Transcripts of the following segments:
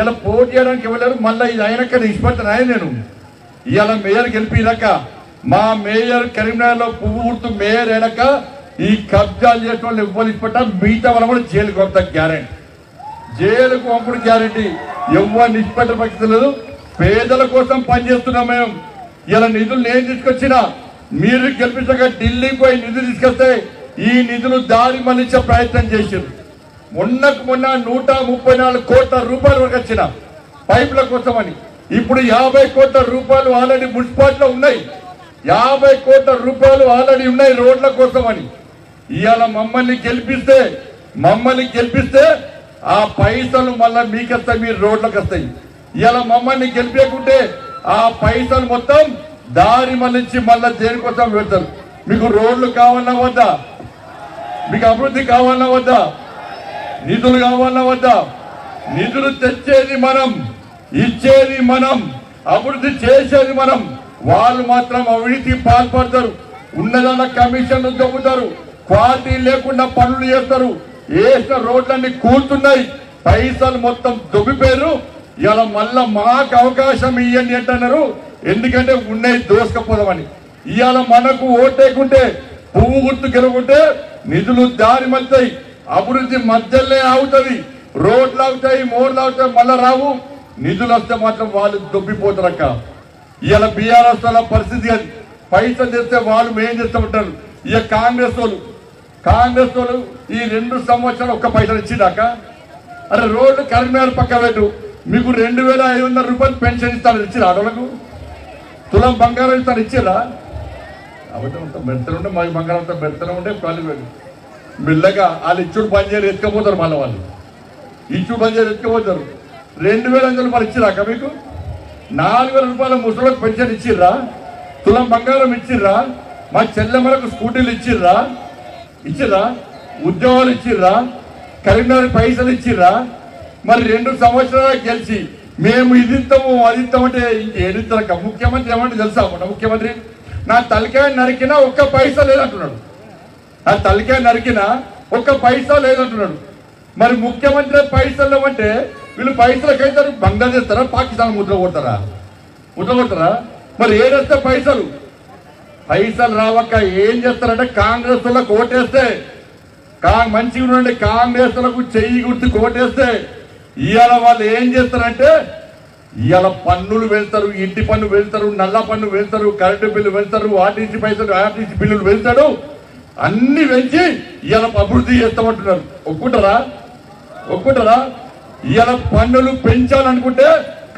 ఇలా పోటీ చేయడానికి ఇవ్వలేరు. మళ్ళీ ఇది అయినాక నిష్పత్తి ఆయన నేను ఇలా మేయర్ గెలిపినాక మా మేయర్ కరీంనగర్లో పువ్వు గుర్తు మేయర్ అయినాక ఈ కబ్జాలు చేసిన వాళ్ళు ఇవ్వాలి ఇప్పట మిగతా వాళ్ళు కూడా జైలుకు పంపుతా గ్యారెంటీ, జైలుకు పంపుడు గ్యారెంటీ. ఎవరు నిష్పత్తి పక్షలేదు. పేదల కోసం పనిచేస్తున్నాం మేము. ఇలా నిధులు నేను తీసుకొచ్చినా మీరు గెలిపించక ఢిల్లీకి పోయి నిధులు తీసుకొస్తే ఈ నిధులు దారి మళ్లించే ప్రయత్నం చేశారు. మొన్నకు మొన్న 134 కోట్ల రూపాయలు వరకు వచ్చిన పైపుల కోసం అని. ఇప్పుడు 50 కోట్ల రూపాయలు ఆల్రెడీ మున్సిపాలిటీలో ఉన్నాయి. 50 కోట్ల రూపాయలు ఆల్రెడీ ఉన్నాయి రోడ్ల కోసం అని. ఇవాళ మమ్మల్ని గెలిపిస్తే ఆ పైసలు మళ్ళా మీకు వస్తాయి, మీరు రోడ్లకు వస్తాయి. ఇవాళ మమ్మల్ని గెలిపేకుంటే ఆ పైసలు మొత్తం దారి మళ్ళించి మళ్ళా దేనికోసం పెడతారు. మీకు రోడ్లు కావాలన్నా వద్దా? మీకు అభివృద్ధి కావాలన్నా వద్దా? నిధులు కావాలన్నా వద్దా? నిధులు తెచ్చేది మనం, ఇచ్చేది మనం, అభివృద్ధి చేసేది మనం. వాళ్ళు మాత్రం అవినీతికి పాల్పడతారు. ఉన్నదాన్న కమిషన్లు దొబ్బుతారు, క్వాలిటీ లేకుండా పనులు చేస్తారు. వేసిన రోడ్లన్నీ కూలుతున్నాయి, పైసలు మొత్తం దొబ్బిపోయారు. ఇలా మళ్ళా మాకు అవకాశం ఇవ్వండి అంటున్నారు. ఎందుకంటే ఉన్నాయి దోసుకపోదామని. ఇవాళ మనకు ఓటేకుంటే పువ్వు గుర్తు గెలుకుంటే నిధులు దారి మళ్తాయి, అభివృద్ధి మధ్యలోనే అవుతుంది. రోడ్లు అవుతాయి, మోర్లు అవుతాయి, మళ్ళా రావు. నిధులు వస్తే మాత్రం వాళ్ళు దొబ్బిపోతారక్క. ఇవాళ బీఆర్ఎస్ వాళ్ళ పరిస్థితి అది. పైసలు తెస్తే వాళ్ళు మేం చేస్తామంటారు. ఇక కాంగ్రెస్ వాళ్ళు ఈ 2 సంవత్సరాలు ఒక్క పైసలు ఇచ్చిందాక. అరే రోడ్డు కరీంనగర్ పక్క పెట్టు, మీకు 2500 రూపాయలు పెన్షన్ ఇస్తాను ఇచ్చిరా? ఆడవాళ్ళకు తులం బంగారం ఇస్తాను ఇచ్చిరా? అబద్ధం పెడతానుంటే మా బంగారంతో పెడతానే ఉంటే కాలు మెల్లగా వాళ్ళు ఇచ్చుడు పని చేయరు, ఎత్తుకపోతారు. మళ్ళీ వాళ్ళు ఇచ్చుడు పని చేయరు, ఎత్తుకపోతారు. 2500 రూపాయలు ఇచ్చిరాక మీకు? 4000 రూపాయల ముసలికి పెన్షన్ ఇచ్చిర్రా? తులం బంగారం ఇచ్చిర్రా? మా చెల్లెమ్మలకు స్కూటీలు ఇచ్చిర్రా? ఉద్యోగాలు ఇచ్చిర్రా? కరీంనగర్ పైసలు ఇచ్చిర్రా? మరి 2 సంవత్సరాలు గెలిచి మేము ఇది ఇస్తాము అది ఇస్తామంటే ఇంకేదిస్తాక ముఖ్యమంత్రి ఏమంటే తెలుసా? ముఖ్యమంత్రి నా తలకాయ నరికినా ఒక్క పైసా లేదంటున్నాడు. నా తలకాయ నరికినా ఒక్క పైసా లేదంటున్నాడు. మరి ముఖ్యమంత్రి పైసలు లేవంటే వీళ్ళు పైసలకైతే బంగారు చేస్తారా? పాకిస్తాన్ ముద్ర కొడతారా? మరి ఏడేస్తే పైసలు రావక్క ఏం చేస్తారంటే కాంగ్రెస్ వాళ్ళకు ఓటేస్తే మంచిగా ఉండండి. కాంగ్రెస్ వాళ్ళకు చెయ్యి గుర్తు ఓటేస్తే ఇవాళ వాళ్ళు ఏం చేస్తారంటే ఇవాళ పన్నులు వెళ్తారు, ఇంటి పన్ను వెళ్తారు, నల్ల పన్ను వెళ్తారు, కరెంటు బిల్లు వెళ్తారు, ఆర్టీసీ బిల్లులు వెళ్తాడు. అన్ని పెంచి ఇవాళ అభివృద్ధి చేస్తామంటున్నారు. ఒప్పుకుంటారా? ఇవాళ పన్నులు పెంచాలనుకుంటే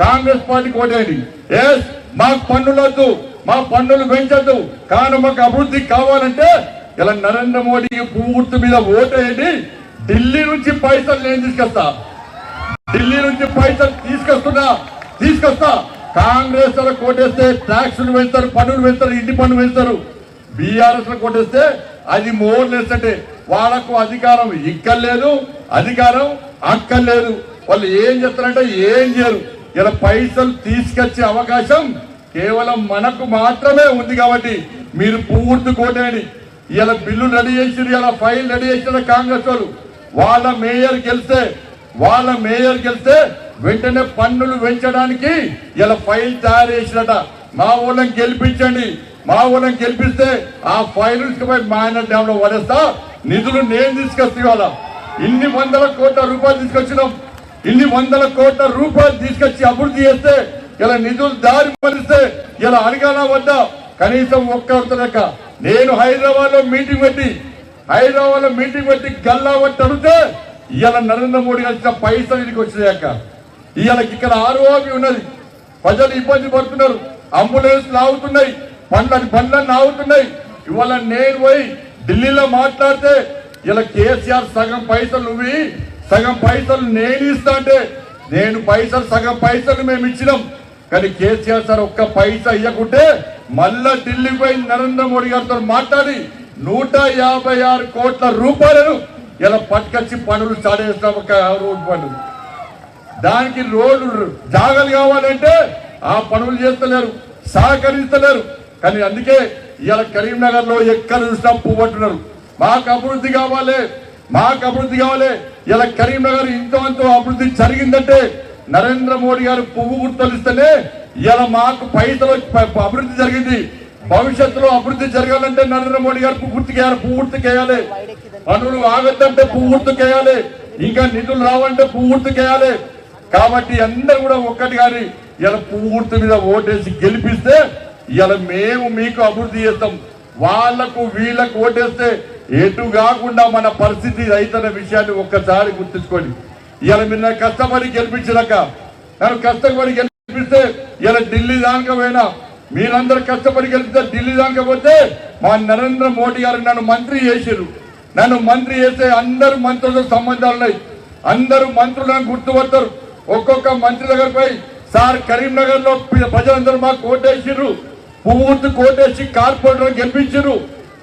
కాంగ్రెస్ పార్టీకి ఓటేయండి. మాకు పన్నులు వద్దు, మా పన్నులు పెంచద్దు, కానీ మాకు అభివృద్ధి కావాలంటే ఇలా నరేంద్ర మోడీ పువ్వు గుర్తు మీద ఓటేయండి. ఢిల్లీ నుంచి పైసలు నేను తీసుకొస్తా. కాంగ్రెస్ లో కోటేస్తే ట్యాక్సులు పెంచుతారు, పన్నులు పెంచుతారు, ఇంటి పన్ను పెంచుతారు. బీఆర్ఎస్ లో కోటేస్తే అది మోర్లేస్తే వాళ్ళకు అధికారం ఇక్కర్లేదు, అధికారం అక్కర్లేదు. వాళ్ళు ఏం చేస్తారంటే ఏం చేయరు. ఇలా పైసలు తీసుకొచ్చే అవకాశం కేవలం మనకు మాత్రమే ఉంది. కాబట్టి మీరు పూర్తి కోటేయండి. ఇలా బిల్లు రెడీ చేసి ఇలా ఫైల్ రెడీ చేసిన కాంగ్రెస్ వాళ్ళు వాళ్ళ మేయర్ గెలిస్తే వెంటనే పన్నులు పెంచడానికి ఇలా ఫైల్ తయారు చేసినట. మా వాళ్ళని గెలిపించండి. మా వాళ్ళని గెలిపిస్తే ఆ ఫైల్ మైనర్ డ్యామ్ లో పడేస్తా. నిధులు నేను తీసుకొస్తే ఇవాళ ఇన్ని 100 కోట్ల రూపాయలు తీసుకొచ్చినాం. ఇన్ని 100 కోట్ల రూపాయలు తీసుకొచ్చి అభివృద్ధి చేస్తే ఇలా నిధులు దారి మళ్ళిస్తే ఇలా అడగాల వద్దా? కనీసం ఒక్క నేను హైదరాబాద్ లో మీటింగ్ పెట్టి గల్లా వట్టి అడిగితే ఇవాళ నరేంద్ర మోడీ వచ్చిన పైసలు ఇంటికి వచ్చినాక ఇవాళ ఇక్కడ ఆర్ఓబి ఉన్నది. ప్రజలు ఇబ్బంది పడుతున్నారు, అంబులెన్స్లు ఆగుతున్నాయి, బండ్లన్నీ ఆగుతున్నాయి. ఇవాళ నేను పోయి ఢిల్లీలో మాట్లాడితే ఇలా కేసీఆర్ సగం పైసలు నువ్వు సగం పైసలు నేను ఇస్తా అంటే సగం పైసలు మేము ఇచ్చినాం. కానీ కేసీఆర్ సార్ ఒక్క పైసా ఇవ్వకుంటే మళ్ళా ఢిల్లీ పోయి నరేంద్ర మోడీ గారితో మాట్లాడి 156 కోట్ల రూపాయలను ఇలా పట్టుకొచ్చి పనులు స్టార్ట్ చేస్తాం. రోడ్డు పనులు దానికి రోడ్డు జాగాలు కావాలంటే ఆ పనులు చేస్తలేరు, సహకరిస్తలేరు. కానీ అందుకే ఇవాళ కరీంనగర్ లో ఎక్కడ చూసినా పువ్వంటున్నారు. మాకు అభివృద్ధి కావాలి. ఇలా కరీంనగర్ ఇంతో అభివృద్ధి జరిగిందంటే నరేంద్ర మోడీ గారు పువ్వు గుర్తొలిస్తేనే ఇలా మాకు పైసలు అభివృద్ధి జరిగింది. భవిష్యత్తులో అభివృద్ధి జరగాలంటే నరేంద్ర మోడీ గారు పువ్వు గుర్తుకేయాలి. పనులు ఆగద్దంటే పువ్వు గుర్తుకేయాలి. ఇంకా నిధులు రావంటే పువ్వు గుర్తుకేయాలి. కాబట్టి అందరూ కూడా ఒక్కటి గాని ఇలా పువ్వు గుర్తు మీద ఓటేసి గెలిపిస్తే ఇలా మేము మీకు అభివృద్ధి చేస్తాం. వాళ్లకు వీళ్లకు ఓటేస్తే ఎటు కాకుండా మన పరిస్థితి రైతున్న విషయాన్ని ఒక్కసారి గుర్తుంచుకోండి. ఇలా మీరు కష్టపడి గెలిపించినాక నన్ను కష్టపడి గెలిపిస్తే ఇలా ఢిల్లీ దాకా పోయినా మీరందరూ కష్టపడి గెలిపితే ఢిల్లీ దాకా పోతే మా నరేంద్ర మోడీ గారు నన్ను మంత్రి చేసిరు. నన్ను మంత్రి చేస్తే అందరూ మంత్రులతో సంబంధాలు ఉన్నాయి. అందరూ మంత్రులను గుర్తుపడతారు. ఒక్కొక్క మంత్రి దగ్గర పోయి సార్ కరీంనగర్ లో ప్రజలందరూ మాకు కోటేసిర్రు, పువ్వుతు కోటేసి కార్పొరేటర్ గెలిపించారు,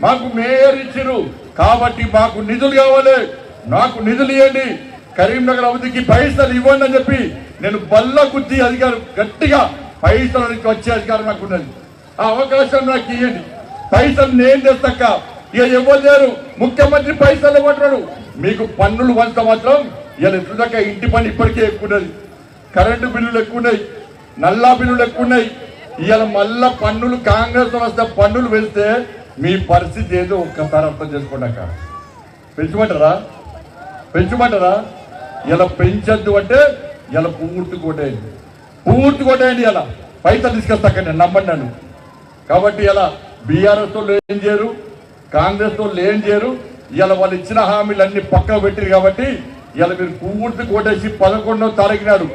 మాకు మేయర్ ఇచ్చిరు, కాబట్టి మాకు నిధులు కావాలి, నాకు నిధులు ఇవ్వండి, కరీంనగర్ అభివృద్ధికి పైసలు ఇవ్వండి అని చెప్పి నేను బల్ల గుద్ది అధికారం గట్టిగా పైసలు వచ్చే అధికారం నాకు ఉన్నది. ఆ అవకాశం నాకు ఇవ్వండి, పైసలు నేను తెస్తాక ఇక ఎవరు లేరు. ముఖ్యమంత్రి పైసలు ఇవ్వట్రాడు. మీకు పన్నులు వంత మాత్రం ఇలా ఎట్లుదాకా ఇంటి పని ఇప్పటికే ఎక్కువ ఉన్నది, కరెంటు బిల్లులు ఎక్కువ ఉన్నాయి, నల్లా బిల్లులు ఎక్కువ ఉన్నాయి. ఇవాళ మళ్ళా పన్నులు కాంగ్రెస్ వస్తే పన్నులు వెళ్తే మీ పరిస్థితి ఏదో ఒక్కసారి అర్థం చేసుకోండాక. పెంచమంటారా ఇలా పెంచద్దు అంటే ఇలా పూర్తి కొట్టేయండి. ఇలా పైసలు తీసుకొస్తాక నేను నమ్మండి నన్ను. కాబట్టి ఇలా బీఆర్ఎస్ వాళ్ళు ఏం చేయరు, కాంగ్రెస్ వాళ్ళు ఏం చేయరు. ఇలా వాళ్ళు ఇచ్చిన హామీలన్నీ పక్కన పెట్టిరు. కాబట్టి ఇలా మీరు పూర్తి కొట్టేసి 11వ తారీఖు నాడు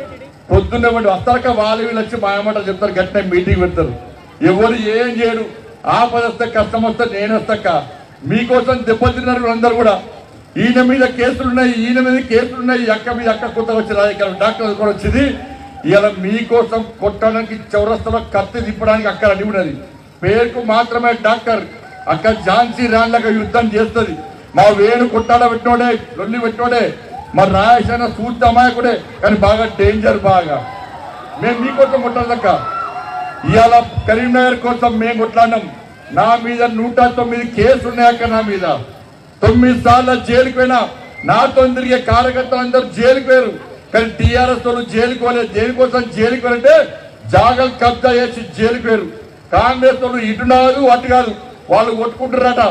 పొద్దున్నే వస్తాక వాళ్ళు వీళ్ళు వచ్చి మాయమాట చెప్తారు, గట్టిన మీటింగ్ పెడతారు. ఎవరు ఏం చేయరు. ఆపద వస్తే కష్టం వస్తే నేను వస్తాక మీకోసం దెబ్బతిన్నారు అందరు కూడా. ఈయన మీద కేసులున్నాయి, ఈయన మీద కేసులున్నాయి, అక్క మీద అక్క కొత్తగా వచ్చి రాజకీయాలు డాక్టర్ కూడా వచ్చింది. ఇలా మీకోసం కొట్టడానికి చౌరస్తలో కత్తి తిప్పడానికి అక్కడ అడిగి ఉన్నది. పేరుకు మాత్రమే డాక్టర్. అక్క ఝాన్సీ రాణిలాగా యుద్ధం చేస్తుంది. మా వేణు కొట్టాడ పెట్టినోడే, లొల్లి పెట్టినోడే, మా రాయసైన సూర్య అమాయకుడే, కానీ బాగా డేంజర్. బాగా మేము మీకోసం కొట్టాలక్క. ఇవాళ కరీంనగర్ కోసం మేము కొట్లాడినాం. నా మీద 109 కేసులు ఉన్నాయక్క. నా మీద 9 సార్లు జైలుకు పోయినా. నాతో తిరిగే కార్యకర్తలు అందరూ జైలుకు పోయారు, కానీ టీఆర్ఎస్ వాళ్ళు జైలుకు పోలేదు. దేనికోసం జైలుకు పోయారంటే జాగలు కబ్జా చేసి జైలుకు పోయారు. కాంగ్రెస్ వాళ్ళు ఇటు కాదు అటు కాదు, వాళ్ళు కొట్టుకుంటారట.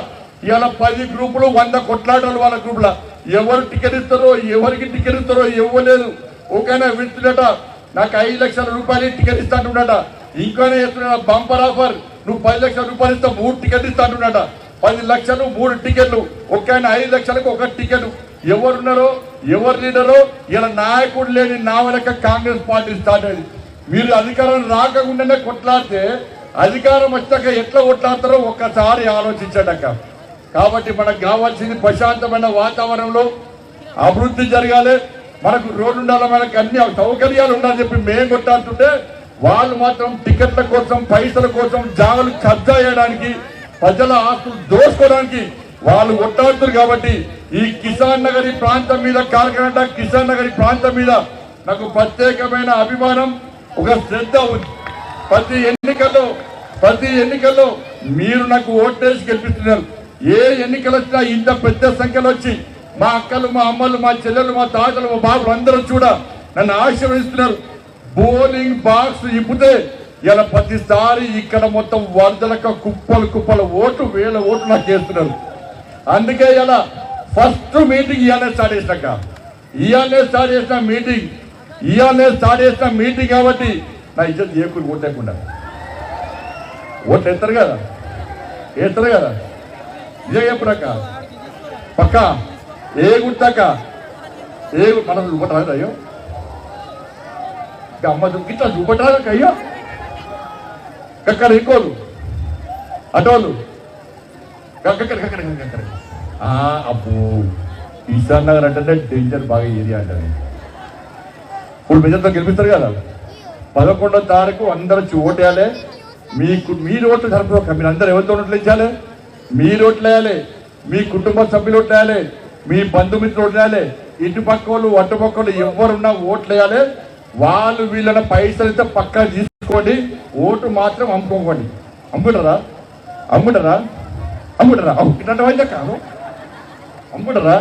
ఇవాళ 10 గ్రూపులు 100 కొట్లాటలు వాళ్ళ గ్రూపుల. ఎవరు టికెట్ ఇస్తారో, ఎవరికి టికెట్ ఇస్తారో ఇవ్వలేదు. ఒకనే విడుతున్నట నాకు 5 లక్షల రూపాయలు టికెట్ ఇస్తా అంటున్నాట. ఇంకోనే చెప్తున్నా బంపర్ ఆఫర్, నువ్వు 10 లక్షల రూపాయలు ఇస్తా 3 టికెట్ ఇస్తా అంటున్నాట. 10 లక్షలు 3 టికెట్లు, ఒక 5 లక్షలకు 1 టికెట్. ఎవరున్నారో ఎవరు లీడరో ఇలా నాయకుడు లేని నా వెనక కాంగ్రెస్ పార్టీ స్టార్ట్ అయింది. మీరు అధికారం రాకకుండానే కొట్లాడితే అధికారం వచ్చాక ఎట్లా కొట్లాడతారో ఒక్కసారి ఆలోచించడక్క. కాబట్టి మనకు కావాల్సింది ప్రశాంతమైన వాతావరణంలో అభివృద్ధి జరగాలి, మనకు రోడ్డు ఉండాలి, మనకు అన్ని సౌకర్యాలు ఉండాలని చెప్పి మేము కొట్లాడుతుంటే వాళ్ళు మాత్రం టికెట్ల కోసం, పైసల కోసం, జాగలు కబ్జా చేయడానికి, ప్రజల ఆస్తులు దోసుకోవడానికి వాళ్ళు కొట్లాడుతారు. కాబట్టి ఈ కిసాన్ నగర్ ప్రాంతం మీద, కాకినాడ కిసాన్ నగర్ ప్రాంతం మీద నాకు ప్రత్యేకమైన అభిమానం, ఒక శ్రద్ధ ఉంది. ప్రతి ఎన్నికల్లో మీరు నాకు ఓటేసి గెలిపిస్తున్నారు. ఏ ఎన్నికలు వచ్చినా ఇంత పెద్ద సంఖ్యలో వచ్చి మా అక్కలు, మా అమ్మలు, మా చెల్లెలు, మా తాతలు, మా బాబులు అందరూ కూడా నన్ను ఆశీర్వదిస్తున్నారు. బోలింగ్ బాక్స్ ఇప్పితే ఇలా ప్రతిసారి ఇక్కడ మొత్తం వరదలకు కుప్పలు ఓట్లు, వేల ఓట్లు నాకు చేస్తున్నారు. అందుకే ఇలా ఫస్ట్ మీటింగ్ ఇవాళ స్టార్ట్ చేసిన మీటింగ్ కాబట్టి నా ఇజ్జత్ ఏకులు ఓటేయకుండా ఓట్లు ఎత్తారు కదా ఇదే చెప్పురాక పక్క ఏ గుర్తాక ఏ మనం చూపట్రాదు. అయ్యో అమ్మ గిట్లా చూపట్రాదు అయ్యో. కక్కడ ఇంకోళ్ళు అటోళ్ళు అప్పు ఈశాన్ నగర్ అంటే డేంజర్ బాగా ఏరియా అంటారు. ఇప్పుడు మెజర్తో గెలిపిస్తారు కదా. 11వ తారీఖు అందరూ ఓటేయాలి. మీరు ఓట్లు సరిపోక మీరు అందరూ ఎవరితో ఓట్లు ఇచ్చాలి, మీరు ఓట్లు వేయాలి, మీ కుటుంబ సభ్యులు ఓట్లు వేయాలి, మీ బంధుమిత్రులు ఓట్లు వేయాలి, ఇటు పక్క వాళ్ళు అటు పక్క వాళ్ళు ఎవరున్నా ఓట్లు వేయాలి. వాళ్ళు వీళ్ళని పైసలు అయితే పక్కా తీసుకోండి, ఓటు మాత్రం అమ్ముకోకండి. అమ్ముకుంటారా ఇట్లాంటి వాళ్ళే కాదు, అమ్ముకుంటారా?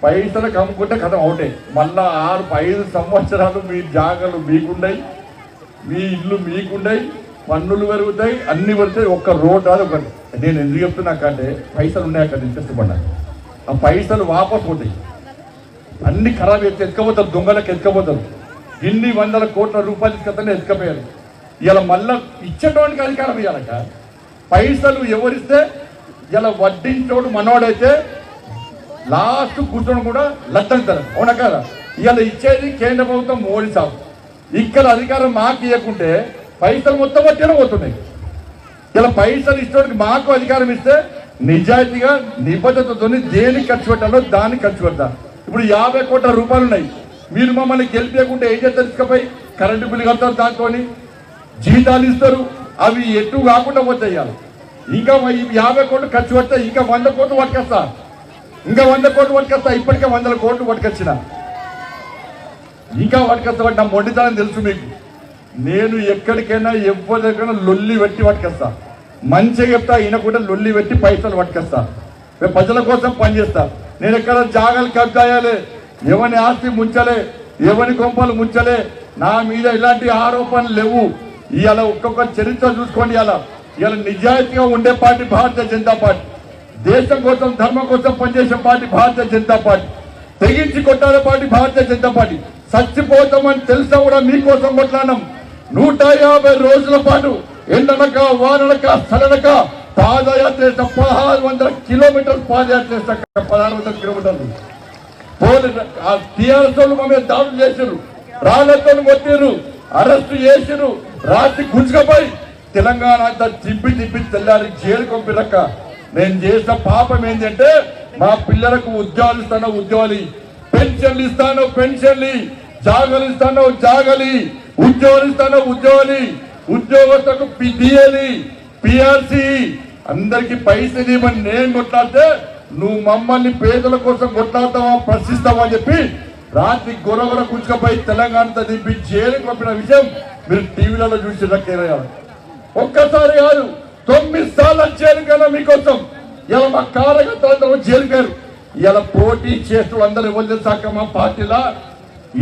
పైసలకు అమ్ముకుంటే కథ అవుటే. మళ్ళా 5 సంవత్సరాలు మీ జాగాలు మీకుండయి, మీ ఇల్లు మీకుండయి, పన్నులు పెరుగుతాయి, అన్ని పెరుగుతాయి. ఒక్క రోడ్ రాదు. ఒకటి నేను ఎందుకు చెప్తున్నాకంటే పైసలు ఉన్నాయి అక్కడ ఇంట్రెస్ట్ పడ్డా, ఆ పైసలు వాపస్ పోతాయి. అన్ని ఖరాబ్ చేస్తే ఎత్తుకపోతారు, దొంగలకు ఎత్తుకపోతారు. ఇన్ని 100 కోట్ల రూపాయలు తీసుకొస్తేనే ఎత్తుకపోయారు. ఇలా మళ్ళా ఇచ్చేటోనికి అధికారం ఇవ్వాలక. పైసలు ఎవరిస్తే ఇలా వడ్డించోడు మనోడైతే లాస్ట్ కూర్చోడం కూడా లట్టంటారు, అవునా కదా? ఇలా ఇచ్చేది కేంద్ర ప్రభుత్వం, మోడీ సాబ్. ఇక్కడ అధికారం మాకు ఇవ్వకుంటే పైసలు మొత్తం వడ్డీలో పోతున్నాయి. ఇలా పైసలు ఇచ్చోడికి మాకు అధికారం ఇస్తే నిజాయితీగా నిబద్ధతతో దేనికి ఖర్చు పెట్టాలో దానికి ఖర్చు పెడతా. ఇప్పుడు 50 కోట్ల రూపాయలు ఉన్నాయి. మీరు మమ్మల్ని గెలిపేయకుంటే ఏం చేస్తారు? తీసుకపోయి కరెంటు బిల్లు కడతారు, దాంతో జీతాలు ఇస్తారు. అవి ఎటు కాకుండా పోతాయి. ఇంకా 50 కోట్లు ఖర్చు పెడతా, ఇంకా 100 కోట్లు పట్టుకొస్తా, ఇంకా 100 కోట్లు పట్టుకొస్తా. ఇప్పటికే 100 కోట్లు పట్టుకొచ్చిన, ఇంకా పట్టుకొస్తా. నా మొండితనం తెలుసు మీకు. నేను ఎక్కడికైనా ఎవరి దగ్గర లొల్లి పెట్టి పట్టుకొస్తా. మంచిగా చెప్తా, ఈయన కూడా లొల్లి పెట్టి పైసలు పట్టుకొస్తా. ప్రజల కోసం పనిచేస్తా. నేను ఎక్కడ జాగాలు కబ్జాయాలే, ఎవరి ఆస్తి ముంచలే, ఎవరి కొంపలు ముంచలే. నా మీద ఇలాంటి ఆరోపణలు లేవు. ఇవాళ ఒక్కొక్క చరిత్ర చూసుకోండి. ఇవాళ నిజాయితీగా ఉండే పార్టీ భారతీయ జనతా పార్టీ. దేశం కోసం, ధర్మం కోసం పనిచేసే పార్టీ భారతీయ జనతా పార్టీ. తెగించి కొట్టాడే పార్టీ భారతీయ జనతా పార్టీ. చచ్చిపోతామని తెలిసినా కూడా మీకోసం కొట్లాడినాం. 150 రోజుల పాటు ఎండనక వాననక సలనక పాదయాత్ర చేసిన 1600 కిలోమీటర్లు పాదయాత్ర చేసిన 1600 కిలోమీటర్లు. టీఆర్ఎస్ వాళ్ళు మా మీద దాడులు చేశారు, రాళ్లతో కొట్టారు, అరెస్టు చేశారు, రాత్రి గుంజుకపోయి తెలంగాణ అంతా తిప్పి తెల్లారి జైలు పంపిరక్క. నేను చేసిన పాపం ఏంటంటే మా పిల్లలకు ఉద్యోగాలు ఇస్తానో ఉద్యోగాలు, పెన్షన్లు ఇస్తానో పెన్షన్లు, జాగలు ఇస్తానో జాగలి, ఉద్యోగాలు ఇస్తానో ఉద్యోగాలు, ఉద్యోగస్తులకు డిఏలు, పిఆర్సి అందరికి పైసలు ఇవ్వని నేను కొట్లాడితే నువ్వు మమ్మల్ని పేదల కోసం కొట్లాడతావా, ప్రశ్నిస్తావా అని చెప్పి రాత్రి గొరగొర కూర్చుకపోయి తెలంగాణతో దింపి జైలుకి పంపిన విషయం మీరు టీవీలలో చూసి ఒక్కసారి కాదు 9 సార్లు జైలుకైనా మీకోసం. ఇలా మా కార్యకర్తలందరూ జైలుకారు. ఇలా పోటీ చేస్తూ అందరూ ఎవరు సాక మా పార్టీలా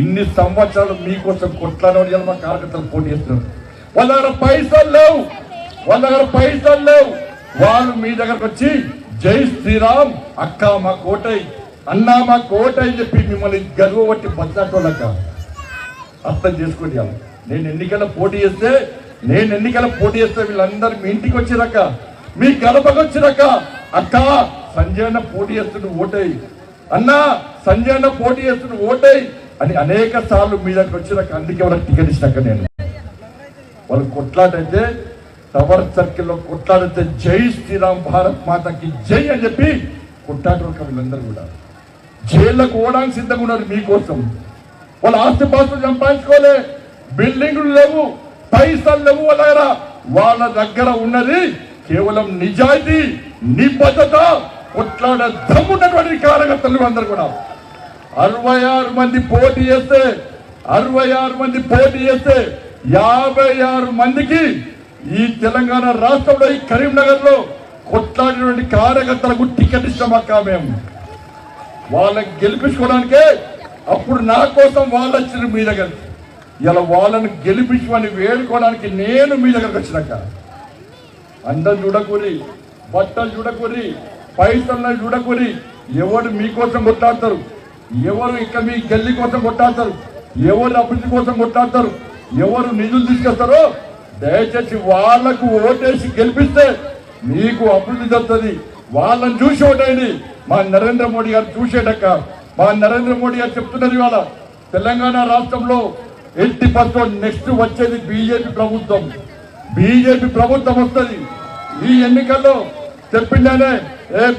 ఇన్ని సంవత్సరాలు మీకోసం కొట్లాడని ఇలా మా కార్యకర్తలు పోటీ చేస్తున్నారు. వాళ్ళ దగ్గర పైసలు లేవు, వాళ్ళ దగ్గర పైసలు లేవు. వాళ్ళు మీ దగ్గరకు వచ్చి జై శ్రీరామ్ అక్క మా కోటై, అన్నా మా కోటై అని చెప్పి మిమ్మల్ని గర్వపట్టి బతకటోళ్ళక అర్థం చేసుకోండి. నేను ఎన్నికల పోటీ చేస్తే వీళ్ళందరూ మీ ఇంటికి వచ్చినాక, మీ గడపకు వచ్చినాక అక్క సంజయ్ అన్న పోటీ చేస్తున్న ఓటై, అన్నా సంజయ్ అన్న పోటీ చేస్తున్న ఓటై అని అనేక సార్లు మీ దగ్గర వచ్చినాక అందుకే వాళ్ళకి టికెట్ ఇచ్చినాక నేను వాళ్ళు కొట్లాడైతే టవర్ సర్కిల్లో కొట్లాడితే జై శ్రీరామ్ భారత్ మాతకి జై అని చెప్పి కొట్లాడరు. వీళ్ళందరూ కూడా జైళ్ళకు పోవడానికి సిద్ధంగా ఉన్నారు మీకోసం. వాళ్ళ ఆస్తి పాస్తులు సంపాదించుకోలే, బిల్డింగులు లేవు, పైసలు లేవు. వాళ్ళ దగ్గర ఉన్నది కేవలం నిజాయితీ, నిబద్ధత, కొట్లాడ దమ్మున్నటువంటి కార్యకర్తలు అందరూ కూడా. 66 మంది పోటీ చేస్తే 56 మందికి ఈ తెలంగాణ రాష్ట్రంలో ఈ కరీంనగర్ లో కొట్లాడినటువంటి కార్యకర్తలకు టికెట్ ఇస్తామక్క. మేము వాళ్ళని గెలిపించుకోవడానికే అప్పుడు నా కోసం వాళ్ళు వచ్చిన మీ దగ్గర. ఇలా వాళ్ళని గెలిపించమని వేడుకోవడానికి నేను మీ దగ్గరకు వచ్చినాక అందం చూడకూరి, బట్టలు చూడకూరి, పైసలను చూడకూరి. ఎవరు మీకోసం కొట్లాడతారు, ఎవరు ఇక్కడ మీ గెల్లి కోసం కొట్లాడతారు, ఎవరు అభివృద్ధి కోసం కొట్లాడతారు, ఎవరు నిధులు తీసుకొస్తారో దయచేసి వాళ్లకు ఓటేసి గెలిపిస్తే మీకు అభివృద్ధి జరుగుతుంది. వాళ్ళని చూసి ఓటేయండి. మా నరేంద్ర మోడీ గారు చూసేటక్క. మా నరేంద్ర మోడీ గారు చెప్తున్నారు ఇవాళ తెలంగాణ రాష్ట్రంలో 80% నెక్స్ట్ వచ్చేది బీజేపీ ప్రభుత్వం. బీజేపీ ప్రభుత్వం వస్తుంది. ఈ ఎన్నికల్లో చెప్పిందానే,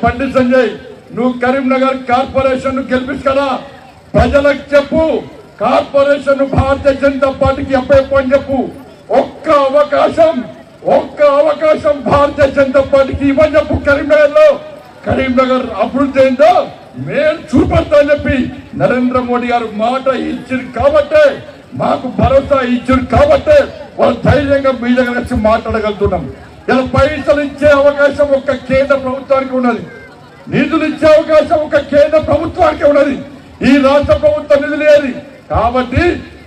పండిత్ సంజయ్ నువ్వు కరీంనగర్ కార్పొరేషన్ గెలిపించుకరా, ప్రజలకు చెప్పు, కార్పొరేషన్ భారతీయ జనతా పార్టీకి అప్పని చెప్పు. ఒక్క అవకాశం భారతీయ జనతా పార్టీకి ఇవ్వని చెప్పు. కరీంనగర్ అభివృద్ధి అయిందో మేము చూపెడతా అని చెప్పి నరేంద్ర మోడీ గారు మాట ఇచ్చారు కాబట్టే, మాకు భరోసా ఇచ్చారు కాబట్టే వాళ్ళు ధైర్యంగా మీ దగ్గర వచ్చి మాట్లాడగలుగుతున్నాం. ఇలా పైసలు ఇచ్చే అవకాశం ఒక్క కేంద్ర ప్రభుత్వానికి ఉన్నది. నిధులు ఇచ్చే అవకాశం ఒక కేంద్ర ప్రభుత్వానికి ఉన్నది, ఈ రాష్ట్ర ప్రభుత్వం నిధులు లేదు. కాబట్టి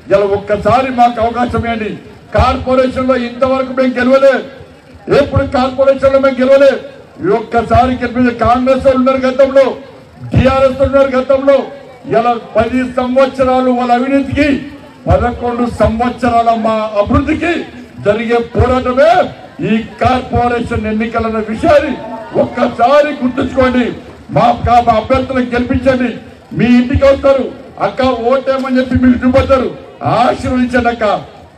ఇలా ఒక్కసారి మాకు అవకాశం ఇవ్వండి. కార్పొరేషన్ లో ఇంతవరకు మేము గెలవలే, ఎప్పుడు కార్పొరేషన్ లో మేము గెలవలే. ఒక్కసారి గెలిపించే కాంగ్రెస్ వాళ్ళు ఉన్నారు గతంలో, టిఆర్ఎస్ ఉన్నారు గతంలో. ఇలా 10 సంవత్సరాలు వాళ్ళ అవినీతికి, 11 సంవత్సరాల మా అభివృద్ధికి జరిగే పోరాటమే ఈ కార్పొరేషన్ ఎన్నికలన్న విషయాన్ని ఒక్కసారి గుర్తుంచుకోండి. మా అభ్యర్థులను గెలిపించండి. మీ ఇంటికి వస్తారు, అక్క ఓటేమని చెప్పి మీకు చూపెడతారు. ఆశీర్వదించండి అక్క,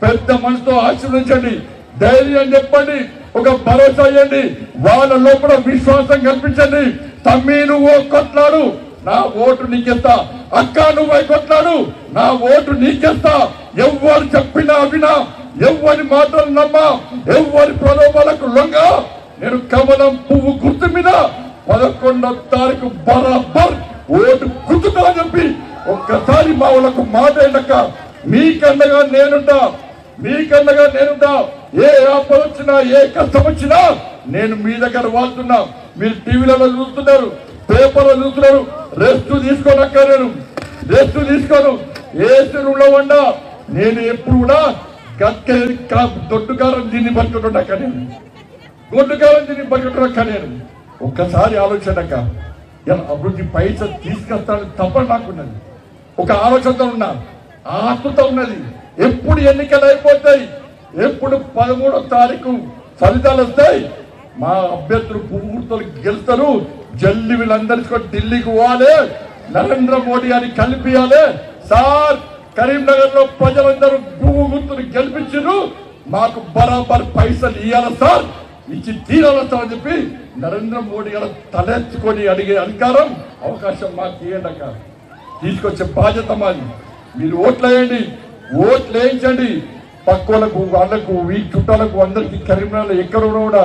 పెద్ద మనసుతో ఆశీర్వదించండి, ధైర్యం చెప్పండి, ఒక భరోసా ఇవ్వండి, వాళ్ళ లోపల విశ్వాసం కల్పించండి. తమ్మి నువ్వు కొట్లాడు, నా ఓటు నీకేస్తా, అక్క నువ్వు కొట్లాడు, నా ఓటు నీకేస్తా. ఎవరు చెప్పినా వినా, ఎవరి మాటలు నమ్మా, ఎవరి ప్రలోభాలకు లొంగ. నేను కమలం పువ్వు గుర్తు మీద 11వ తారీఖు బరాబర్ ఓటు గుర్తుతా చెప్పి ఒక్కసారి మా వాళ్ళకు మాట ఏంటక్క. మీకన్నగా నేనుంటా, మీకన్నగా నేనుంటా. ఏ ఆపద వచ్చినా, ఏ కష్టం వచ్చినా నేను మీ దగ్గర వాళ్తున్నా. మీరు టీవీలలో చూస్తున్నారు, పేపర్లో చూస్తున్నారు. రెస్ట్ తీసుకోనక్క, నేను రెస్ట్ తీసుకోను. ఏసీలో వండా నేను ఎప్పుడు కూడా దొడ్డుకారం దీన్ని పట్టుకుంటున్నాక, నేను గొడ్డుకారం దీన్ని పట్టుకుంటున్నాక. నేను ఒక్కసారి ఆలోచనక ఇలా అభివృద్ధి పైసలు తీసుకొస్తానని తప్ప నాకున్నది, ఒక ఆలోచనతో ఉన్నా, ఆత్మతో ఉన్నది. ఎప్పుడు ఎన్నికలు అయిపోతాయి, ఎప్పుడు 13వ తారీఖు ఫలితాలు వస్తాయి, మా అభ్యర్థులు పువ్వుతో గెలుస్తారు. జల్లి వీళ్ళందరికీ ఢిల్లీకి పోవాలి, నరేంద్ర మోడీ అని కలిపియాలి. సార్ కరీంనగర్ లో ప్రజలందరూ పువ్వు గుర్తును గెలిపించారు, మాకు బరాబర్ పైసలు ఇవ్వాలి సార్, ఇచ్చి తీరాలని చెప్పి నరేంద్ర మోడీ గారు తలెత్తుకొని అడిగే అధికారం, అవకాశం మాకు ఇవ్వండి. తీసుకొచ్చే బాధ్యత మాది. మీరు ఓట్లు వేయండి, ఓట్లు వేయించండి. పక్కోళ్ళకు, వాళ్ళకు, ఈ చుట్టాలకు అందరికి కరీంనగర్ ఎక్కడ కూడా,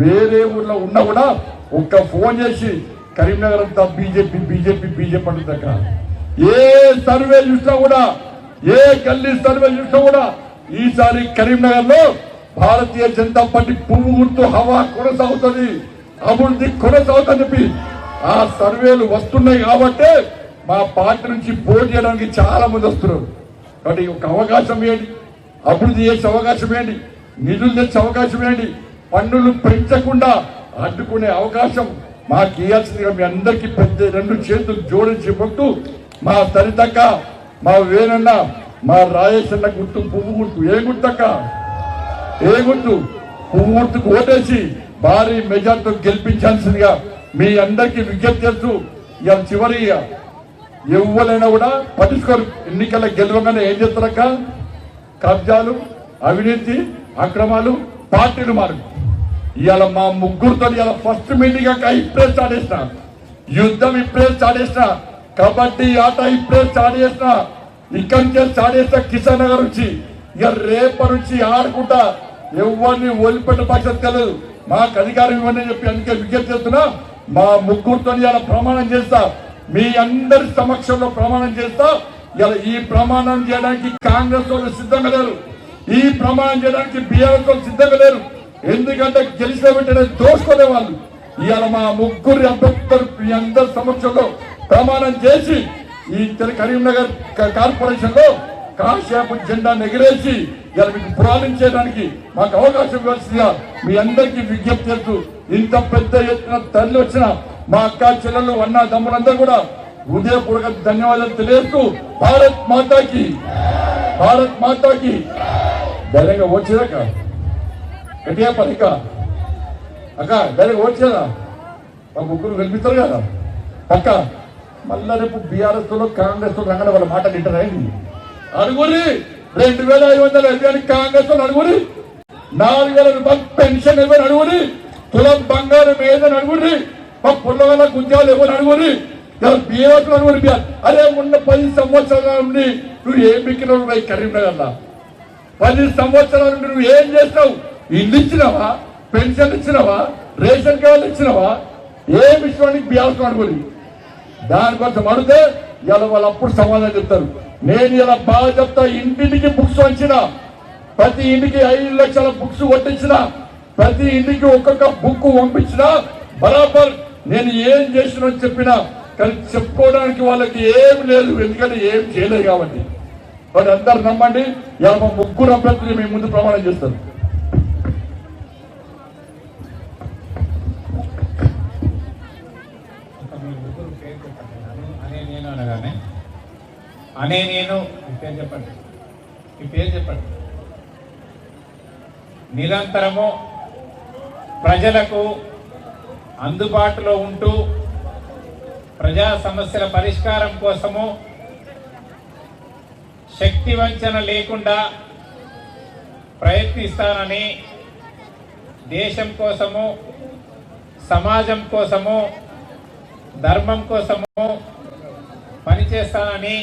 వేరే ఊర్లో ఉన్నా కూడా ఒక్క ఫోన్ చేసి కరీంనగర్ అంతా బీజేపీ బీజేపీ బీజేపీ అంటున్నాక, ఏ సర్వే చూసినా కూడా, ఏ గల్లీ సర్వే చూసినా కూడా ఈసారి కరీంనగర్ లో భారతీయ జనతా పార్టీ పువ్వు గుర్తు హవా కొనసాగుతుంది, అభివృద్ధి కొనసాగుతుందని చెప్పి ఆ సర్వేలు వస్తున్నాయి. కాబట్టి మా పార్టీ నుంచి పోటీ చేయడానికి చాలా మంది వస్తున్నారు. కాబట్టి ఒక అవకాశం ఏంటి, అభివృద్ధి చేసే అవకాశం ఏంటి, నిధులు తెచ్చే అవకాశం ఏంటి, పన్నులు పెంచకుండా అడ్డుకునే అవకాశం మాకు ఇవ్వాల్సిందిగా మీ అందరికీ పెద్ద 2 చేతులు జోడించి పొట్టు. మా సరితక్క, మా వేనన్న, మా రాజేశన్న గుర్తు పువ్వు గుర్తు. ఏ గుర్తక్క, ఏ గుర్తు? పువ్వు గుర్తుకు ఓటేసి భారీ మెజార్టీతో గెలిపించాల్సిందిగా మీ అందరికీ విజ్ఞప్తి చేస్తూ, ఇక చివరిగా ఎవరైనా కూడా పట్టించుకోరు. ఎన్నికల గెలవగానే ఏం చేస్తారక్క? కబ్జాలు, అవినీతి, అక్రమాలు, పార్టీలు మారు. ఇవాళ మా ముగ్గురుతో ఇవాళ ఫస్ట్ మీటింగ్ ఇప్పుడే స్టార్ట్ చేసిన, యుద్ధం ఇప్పుడే స్టార్ట్ చేసిన, కబడ్డీ ఆట ఇప్పుడే స్టార్ట్ చేసిన, ఇక్కడి నుంచే స్టార్ట్ చేసిన కిషన్ నగర్ నుంచి. ఇక రేపటి నుంచి ఆడుకుంటా, ఎవరిని వదిలిపెట్టే పక్షం తెలియదు. మాకు అధికారం ఇవ్వని చెప్పి అందుకే విజ్ఞప్తి చేస్తున్నా. మా ముగ్గురుతో ఇవాళ ప్రమాణం చేస్తా, మీ అందరి సమక్షంలో ప్రమాణం చేస్తా. ఇలా ఈ ప్రమాణం చేయడానికి కాంగ్రెస్ వాళ్ళు సిద్ధంగా లేరు, ఈ ప్రమాణం చేయడానికి బీఆర్ఎస్ వాళ్ళు సిద్ధంగా లేరు. ఎందుకంటే గెలిచిన వెంటనే దోచుకునే వాళ్ళు. ఇవాళ మా ముగ్గురు అభ్యర్థులు మీ అందరి సమక్షంలో ప్రమాణం చేసి ఈ కరీంనగర్ కార్పొరేషన్ లో కాశ్యాపు జెండా ఎగిరేసి ఇలా మీకు ప్రారంభించడానికి మాకు అవకాశం ఇవ్వాల్సిందిగా మీ అందరికీ విజ్ఞప్తి చేస్తూ, ఇంత పెద్ద ఎత్తున తరలి వచ్చిన మా అక్క చెల్లెలు, అన్న తమ్ములందరూ కూడా హృదయపూర్వక ధన్యవాదాలు తెలియజేస్తూ, భారత్ మాతాకి, భారత్ మాతాకి. ధైర్యంగా వచ్చేదాక గట్టిగా పనిక అక్క, ధైర్యంగా వచ్చేదా? మా ముగ్గురు కనిపిస్తారు కదా పక్క. మళ్ళా రేపు బీఆర్ఎస్ లో కాంగ్రెస్ తో రంగడ వాళ్ళ మాట తింటారైంది. అడుగురి 2500 ఇవ్వని కాంగ్రెస్ తో అడుగురి, 4000 రూపాయలు పెన్షన్ ఇవ్వని అడుగురి, తులం బంగారం ఏదని అడుగురి, మా పుల్లగల గుంజాలు ఇవ్వని అడుగురి, బీఆర్ఎస్ అడుగురి. అరే ఉన్న 10 సంవత్సరాల నుండి నువ్వు ఏం మిక్కినావు కరీంనగర్ లా? 10 సంవత్సరాల నుండి నువ్వు ఏం చేస్తావు? ఇల్లు ఇచ్చినావా? పెన్షన్ ఇచ్చినావా? రేషన్ కార్డు ఇచ్చినావా? ఏమి ఇచ్చినానికి బీఆర్ఎస్ అడుగురి. దానికోసం అడిగితే ఇలా వాళ్ళు అప్పుడు సమాధానం చెప్తారు. నేను ఇలా బాగా చెప్తా, ఇంటింటికి బుక్స్ వంచిన, ప్రతి ఇంటికి 5 లక్షల బుక్స్ కొట్టించిన, ప్రతి ఇంటికి ఒక్కొక్క బుక్ పంపించిన, బరాబర్ నేను ఏం చేసినా చెప్పినా కానీ చెప్పుకోవడానికి వాళ్ళకి ఏం లేదు, ఎందుకంటే ఏం చేయలేదు కాబట్టి. మరి అందరు నమ్మండి, ఇలా మా ముగ్గురు అభ్యర్థులు మీ ముందు ప్రమాణం చేస్తారు. చెప్పండి. నిరంతరము ప్రజలకు అందుబాటులో ఉంటూ ప్రజా సమస్యల పరిష్కారం కోసము శక్తి వంచన లేకుండా ప్రయత్నిస్తానని, దేశం కోసము, సమాజం కోసము, ధర్మం కోసము పనిచేస్తానని,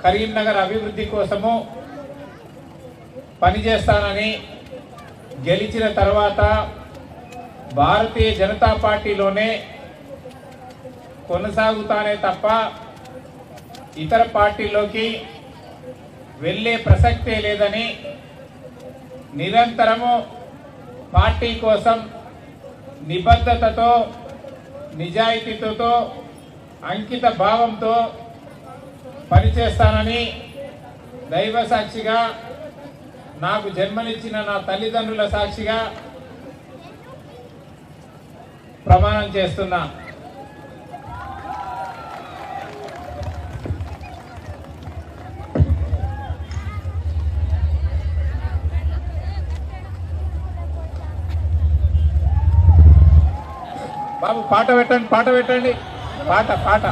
కరీంనగర్ అభివృద్ధి కోసము పనిచేస్తానని, గెలిచిన తర్వాత భారతీయ జనతా పార్టీలోనే కొనసాగుతానే తప్ప ఇతర పార్టీలోకి వెళ్ళే ప్రసక్తే లేదని, నిరంతరము పార్టీ కోసం నిబద్ధతతో, నిజాయితీతో, అంకిత భావంతో పనిచేస్తానని దైవ సాక్షిగా, నాకు జన్మనిచ్చిన నా తల్లిదండ్రుల సాక్షిగా ప్రమాణం చేస్తున్నా. బాబు పాట పెట్టండి, పాట.